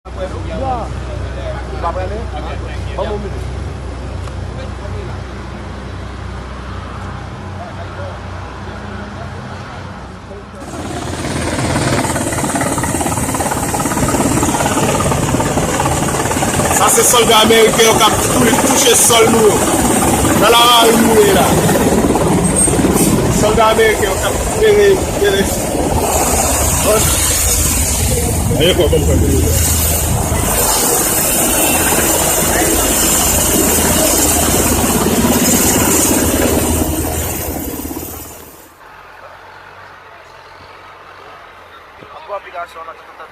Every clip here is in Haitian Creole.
Ya. Berapa ini? Kamu minum. Ça c'est soldat américain qui a touché le sol nous. Dans la rue nous là. Soldat américain qui a tiré. Allez quoi comme ça. Aplikasyon na tututan.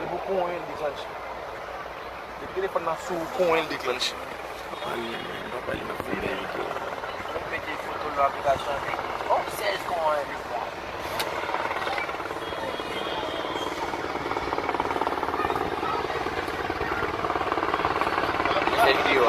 Ibu kung yung declench. Di telefon na su kung yung declench. Papa il m'a fait Vou pedir foto da aplikasyon. Ou vocês com ele? Video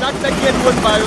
Chaque taquet de bonne balle,